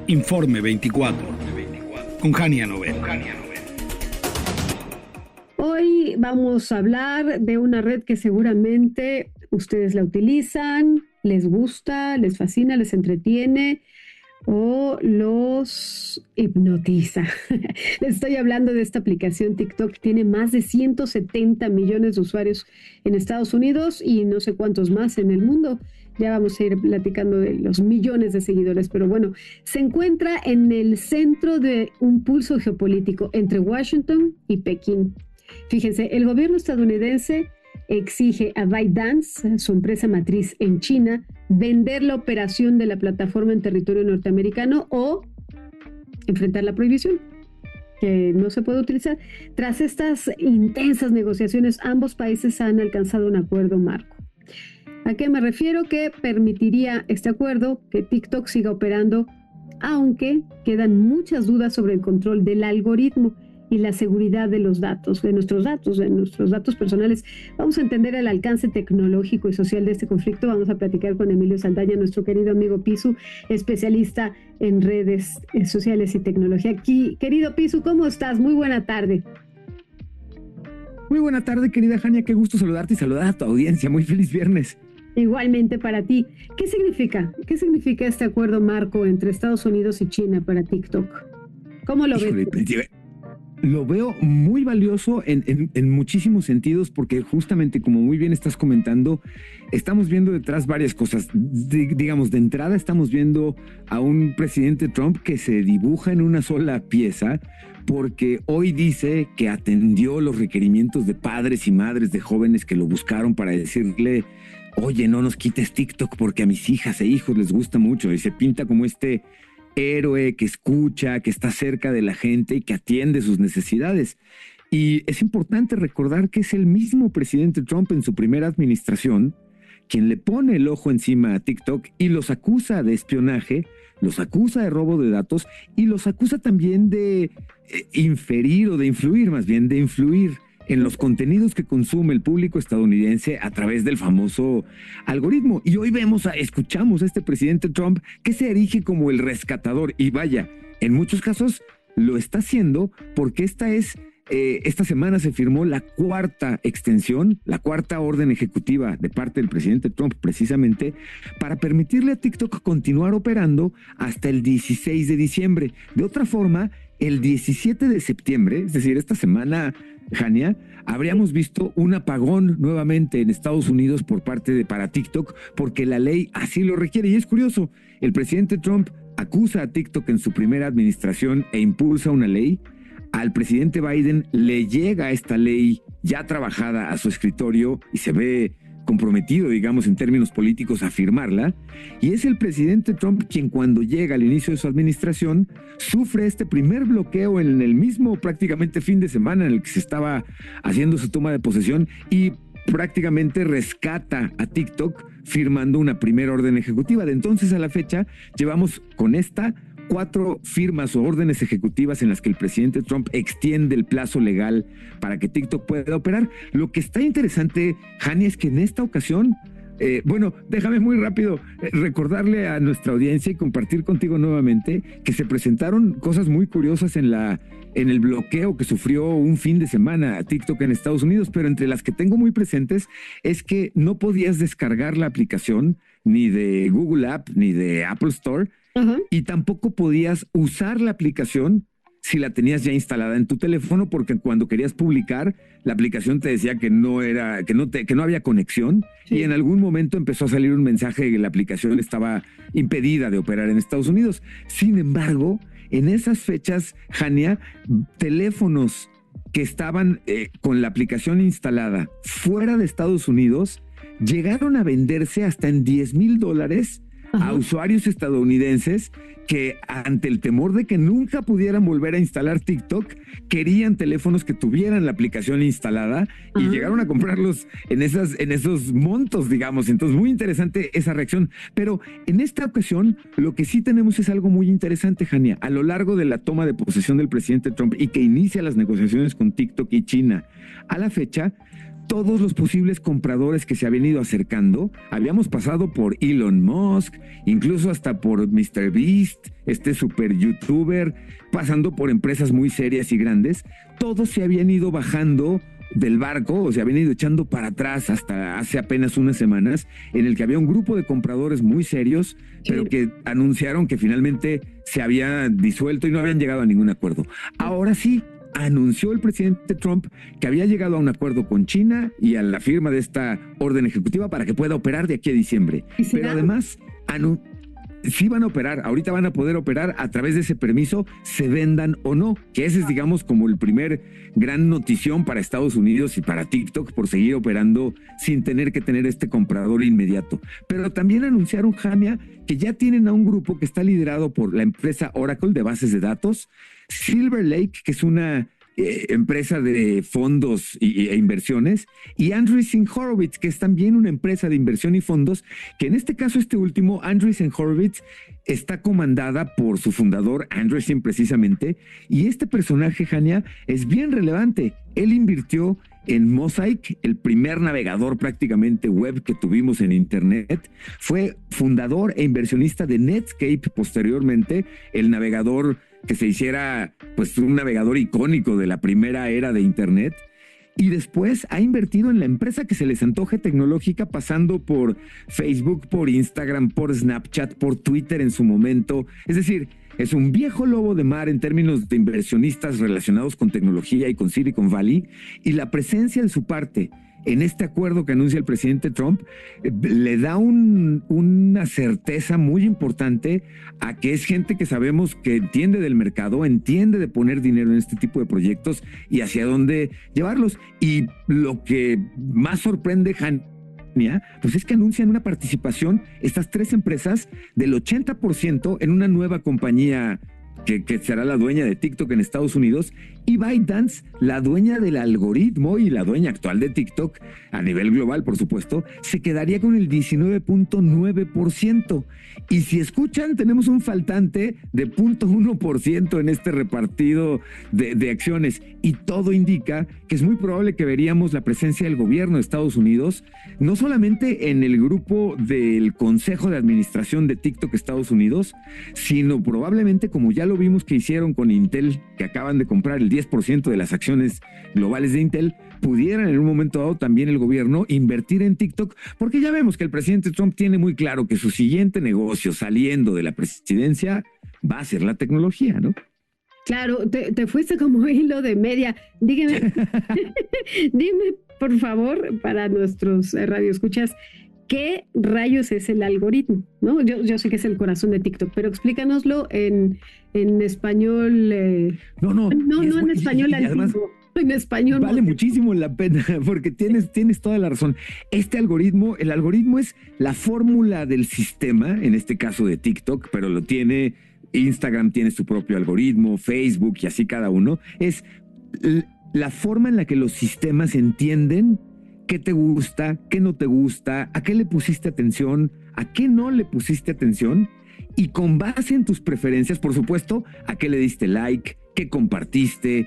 Informe 24 con Jania Novel. Hoy vamos a hablar de una red que seguramente ustedes la utilizan, les gusta, les fascina, les entretiene o los hipnotiza. Les estoy hablando de esta aplicación TikTok. Tiene más de 170 millones de usuarios en Estados Unidos y no sé cuántos más en el mundo. Ya vamos a ir platicando de los millones de seguidores, pero bueno, se encuentra en el centro de un pulso geopolítico entre Washington y Pekín. Fíjense, el gobierno estadounidense exige a ByteDance, su empresa matriz en China, vender la operación de la plataforma en territorio norteamericano o enfrentar la prohibición, que no se puede utilizar. Tras estas intensas negociaciones, ambos países han alcanzado un acuerdo marco. ¿A qué me refiero? Que permitiría este acuerdo que TikTok siga operando, aunque quedan muchas dudas sobre el control del algoritmo y la seguridad de los datos, de nuestros datos personales. Vamos a entender el alcance tecnológico y social de este conflicto. Vamos a platicar con Emilio Saldaña, nuestro querido amigo Pisu, especialista en redes sociales y tecnología. Aquí, querido Pisu, ¿cómo estás? Muy buena tarde. Muy buena tarde, querida Jania. Qué gusto saludarte y saludar a tu audiencia. Muy feliz viernes. Igualmente para ti. ¿Qué significa? ¿Qué significa este acuerdo marco entre Estados Unidos y China para TikTok? ¿Cómo lo ves? Lo veo muy valioso en muchísimos sentidos porque justamente como muy bien estás comentando, estamos viendo detrás varias cosas. Digamos, de entrada estamos viendo a un presidente Trump que se dibuja en una sola pieza porque hoy dice que atendió los requerimientos de padres y madres de jóvenes que lo buscaron para decirle: oye, no nos quites TikTok porque a mis hijas e hijos les gusta mucho, y se pinta como este héroe que escucha, que está cerca de la gente y que atiende sus necesidades. Y es importante recordar que es el mismo presidente Trump en su primera administración quien le pone el ojo encima a TikTok y los acusa de espionaje, los acusa de robo de datos y los acusa también de inferir o de influir, más bien de influir en los contenidos que consume el público estadounidense a través del famoso algoritmo. Y hoy escuchamos a este presidente Trump que se erige como el rescatador. Y vaya, en muchos casos lo está haciendo porque esta semana se firmó la cuarta extensión, la cuarta orden ejecutiva de parte del presidente Trump precisamente para permitirle a TikTok continuar operando hasta el 16 de diciembre. De otra forma, el 17 de septiembre, es decir, esta semana, Jania, habríamos visto un apagón nuevamente en Estados Unidos para TikTok porque la ley así lo requiere. Y es curioso, el presidente Trump acusa a TikTok en su primera administración e impulsa una ley. Al presidente Biden le llega esta ley ya trabajada a su escritorio y se ve comprometido, digamos, en términos políticos a firmarla, y es el presidente Trump quien cuando llega al inicio de su administración sufre este primer bloqueo en el mismo prácticamente fin de semana en el que se estaba haciendo su toma de posesión y prácticamente rescata a TikTok firmando una primera orden ejecutiva. De entonces a la fecha llevamos con esta 4 firmas o órdenes ejecutivas en las que el presidente Trump extiende el plazo legal para que TikTok pueda operar. Lo que está interesante, Jania, es que en esta ocasión, déjame muy rápido recordarle a nuestra audiencia y compartir contigo nuevamente que se presentaron cosas muy curiosas en el bloqueo que sufrió un fin de semana a TikTok en Estados Unidos, pero entre las que tengo muy presentes es que no podías descargar la aplicación ni de Google App ni de Apple Store. Y tampoco podías usar la aplicación si la tenías ya instalada en tu teléfono, porque cuando querías publicar, la aplicación te decía que no había conexión. Sí. Y en algún momento empezó a salir un mensaje de que la aplicación estaba impedida de operar en Estados Unidos. Sin embargo, en esas fechas, Jania, teléfonos que estaban con la aplicación instalada fuera de Estados Unidos llegaron a venderse hasta en $10,000 a usuarios estadounidenses que, ante el temor de que nunca pudieran volver a instalar TikTok, querían teléfonos que tuvieran la aplicación instalada y llegaron a comprarlos en esos montos, digamos. Entonces, muy interesante esa reacción. Pero en esta ocasión, lo que sí tenemos es algo muy interesante, Jania. A lo largo de la toma de posesión del presidente Trump y que inicia las negociaciones con TikTok y China, a la fecha, todos los posibles compradores que se habían ido acercando. Habíamos pasado por Elon Musk, incluso hasta por MrBeast, este super youtuber, pasando por empresas muy serias y grandes. Todos se habían ido bajando del barco, o se habían ido echando para atrás hasta hace apenas unas semanas, en el que había un grupo de compradores muy serios, pero que anunciaron que finalmente se había disuelto y no habían llegado a ningún acuerdo. Ahora sí, anunció el presidente Trump que había llegado a un acuerdo con China y a la firma de esta orden ejecutiva para que pueda operar de aquí a diciembre. Pero además, sí van a operar, ahorita van a poder operar a través de ese permiso, se vendan o no, que ese es, digamos, como el primer gran notición para Estados Unidos y para TikTok por seguir operando sin tener que tener este comprador inmediato. Pero también anunciaron, Jania, que ya tienen a un grupo que está liderado por la empresa Oracle de bases de datos, Silver Lake, que es una empresa de fondos e inversiones, y Andreessen Horowitz, que es también una empresa de inversión y fondos, que en este caso este último, Andreessen Horowitz, está comandada por su fundador, Andreessen precisamente, y este personaje, Jania, es bien relevante. Él invirtió en Mosaic, el primer navegador prácticamente web que tuvimos en Internet. Fue fundador e inversionista de Netscape posteriormente, el navegador que se hiciera pues un navegador icónico de la primera era de Internet. Y después ha invertido en la empresa que se les antoje tecnológica, pasando por Facebook, por Instagram, por Snapchat, por Twitter en su momento. Es decir, es un viejo lobo de mar en términos de inversionistas relacionados con tecnología y con Silicon Valley, y la presencia de su parte en este acuerdo que anuncia el presidente Trump le da una certeza muy importante a que es gente que sabemos que entiende del mercado, entiende de poner dinero en este tipo de proyectos y hacia dónde llevarlos. Y lo que más sorprende, Jania, pues es que anuncian una participación, estas tres empresas, del 80% en una nueva compañía que será la dueña de TikTok en Estados Unidos, y ByteDance, la dueña del algoritmo y la dueña actual de TikTok a nivel global, por supuesto, se quedaría con el 19.9%. Y si escuchan, tenemos un faltante de 0.1% en este repartido de acciones, y todo indica que es muy probable que veríamos la presencia del gobierno de Estados Unidos, no solamente en el grupo del Consejo de Administración de TikTok Estados Unidos, sino probablemente, como ya lo vimos que hicieron con Intel, que acaban de comprar el 10% de las acciones globales de Intel, pudieran en un momento dado también el gobierno invertir en TikTok, porque ya vemos que el presidente Trump tiene muy claro que su siguiente negocio saliendo de la presidencia va a ser la tecnología, ¿no? Claro, te fuiste como hilo de media. Dígame, dime, por favor, para nuestros radioescuchas, ¿qué rayos es el algoritmo? ¿No? Yo sé que es el corazón de TikTok, pero explícanoslo en español. No en español antiguo. En español. Vale muchísimo la pena, porque tienes toda la razón. El algoritmo es la fórmula del sistema, en este caso de TikTok, pero lo tiene Instagram, tiene su propio algoritmo, Facebook y así cada uno. Es la forma en la que los sistemas entienden qué te gusta, qué no te gusta, a qué le pusiste atención, a qué no le pusiste atención, y con base en tus preferencias, por supuesto, a qué le diste like, qué compartiste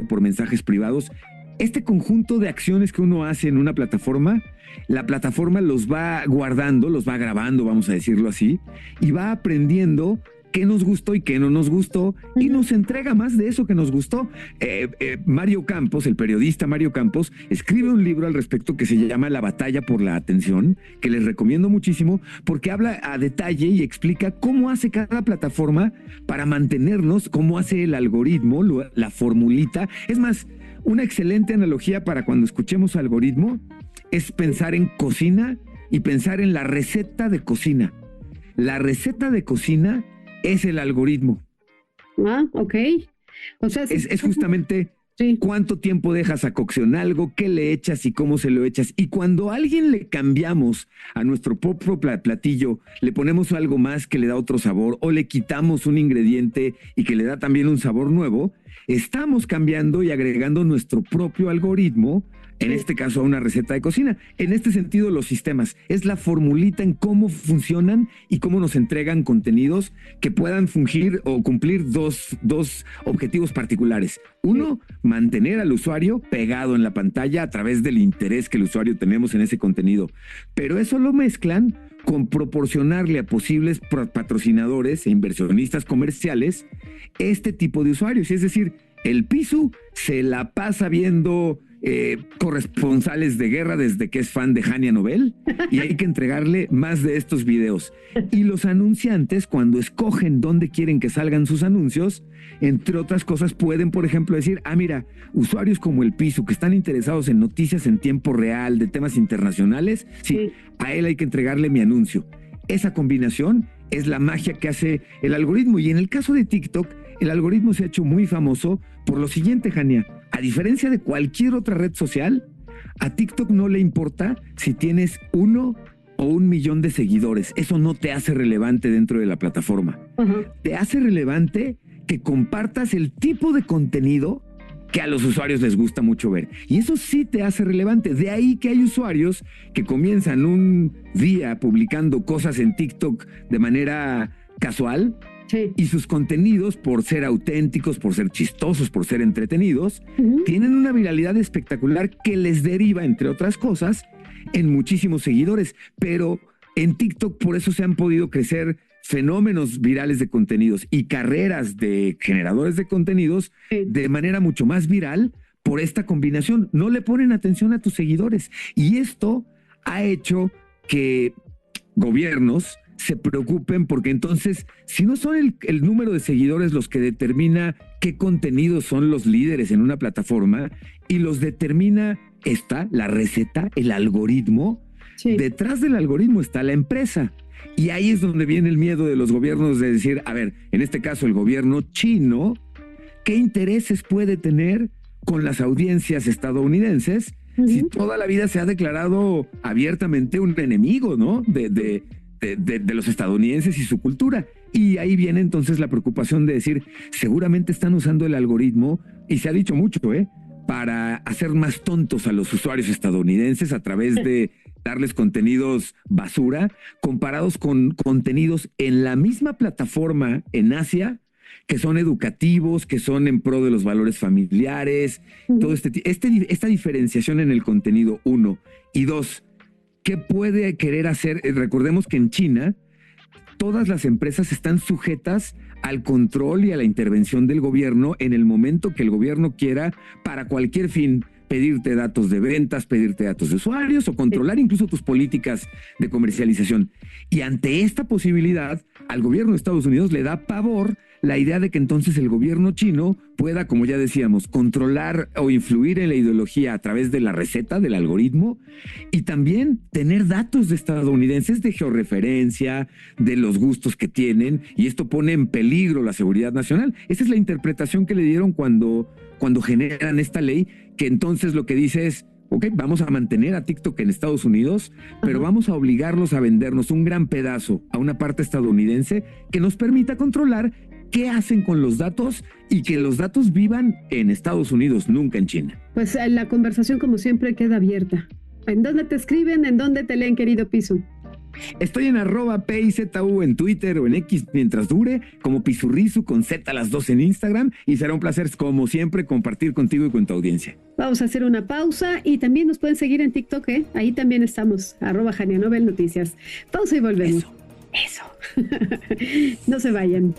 por mensajes privados. Este conjunto de acciones que uno hace en una plataforma, la plataforma los va guardando, los va grabando, vamos a decirlo así, y va aprendiendo qué nos gustó y qué no nos gustó, y nos entrega más de eso que nos gustó. Mario Campos, el periodista Mario Campos, escribe un libro al respecto que se llama La batalla por la atención, que les recomiendo muchísimo, porque habla a detalle y explica cómo hace cada plataforma para mantenernos, cómo hace el algoritmo, la formulita. Es más, una excelente analogía para cuando escuchemos algoritmo es pensar en cocina y pensar en la receta de cocina. La receta de cocina es el algoritmo. Ah, ok. O sea, es justamente sí, cuánto tiempo dejas a cocción algo, qué le echas y cómo se lo echas. Y cuando a alguien le cambiamos a nuestro propio platillo, le ponemos algo más que le da otro sabor, o le quitamos un ingrediente y que le da también un sabor nuevo, estamos cambiando y agregando nuestro propio algoritmo En este caso, a una receta de cocina. En este sentido, los sistemas es la formulita en cómo funcionan y cómo nos entregan contenidos que puedan fungir o cumplir dos objetivos particulares. Uno, mantener al usuario pegado en la pantalla a través del interés que el usuario tenemos en ese contenido. Pero eso lo mezclan con proporcionarle a posibles patrocinadores e inversionistas comerciales este tipo de usuarios. Es decir, el Pisu se la pasa viendo corresponsales de guerra desde que es fan de Hania Nobel y hay que entregarle más de estos videos. Y los anunciantes, cuando escogen dónde quieren que salgan sus anuncios, entre otras cosas, pueden, por ejemplo, decir, mira, usuarios como el Pisu que están interesados en noticias en tiempo real de temas internacionales, sí, a él hay que entregarle mi anuncio. Esa combinación es la magia que hace el algoritmo. Y en el caso de TikTok, el algoritmo se ha hecho muy famoso por lo siguiente, Hania. A diferencia de cualquier otra red social, a TikTok no le importa si tienes 1 o 1 millón de seguidores. Eso no te hace relevante dentro de la plataforma. Te hace relevante que compartas el tipo de contenido que a los usuarios les gusta mucho ver. Y eso sí te hace relevante. De ahí que hay usuarios que comienzan un día publicando cosas en TikTok de manera casual. Sí. Y sus contenidos, por ser auténticos, por ser chistosos, por ser entretenidos, tienen una viralidad espectacular que les deriva, entre otras cosas, en muchísimos seguidores. Pero en TikTok por eso se han podido crecer fenómenos virales de contenidos y carreras de generadores de contenidos de manera mucho más viral por esta combinación. No le ponen atención a tus seguidores. Y esto ha hecho que gobiernos se preocupen porque entonces, si no son el número de seguidores los que determina qué contenidos son los líderes en una plataforma y los determina la receta, el algoritmo, detrás del algoritmo está la empresa. Y ahí es donde viene el miedo de los gobiernos de decir, a ver, en este caso el gobierno chino, ¿qué intereses puede tener con las audiencias estadounidenses si toda la vida se ha declarado abiertamente un enemigo, ¿no? de los estadounidenses y su cultura? Y ahí viene entonces la preocupación de decir, seguramente están usando el algoritmo, y se ha dicho mucho, para hacer más tontos a los usuarios estadounidenses a través de darles contenidos basura, comparados con contenidos en la misma plataforma en Asia, que son educativos, que son en pro de los valores familiares, todo esta diferenciación en el contenido, 1. Y 2, ¿qué puede querer hacer? Recordemos que en China todas las empresas están sujetas al control y a la intervención del gobierno en el momento que el gobierno quiera, para cualquier fin, pedirte datos de ventas, pedirte datos de usuarios o controlar incluso tus políticas de comercialización. Y ante esta posibilidad, al gobierno de Estados Unidos le da pavor la idea de que entonces el gobierno chino pueda, como ya decíamos, controlar o influir en la ideología a través de la receta, del algoritmo, y también tener datos de estadounidenses de georreferencia, de los gustos que tienen, y esto pone en peligro la seguridad nacional. Esa es la interpretación que le dieron cuando generan esta ley, que entonces lo que dice es, ok, vamos a mantener a TikTok en Estados Unidos, pero vamos a obligarlos a vendernos un gran pedazo a una parte estadounidense que nos permita controlar qué hacen con los datos y que los datos vivan en Estados Unidos, nunca en China. Pues la conversación, como siempre, queda abierta. ¿En dónde te escriben? ¿En dónde te leen, querido Pisu? Estoy en @PIZU en Twitter o en X mientras dure, como Pisurrizu con Z las 2 en Instagram, y será un placer, como siempre, compartir contigo y con tu audiencia. Vamos a hacer una pausa y también nos pueden seguir en TikTok, Ahí también estamos, @Hania Nobel Noticias. Pausa y volvemos. Eso. No se vayan.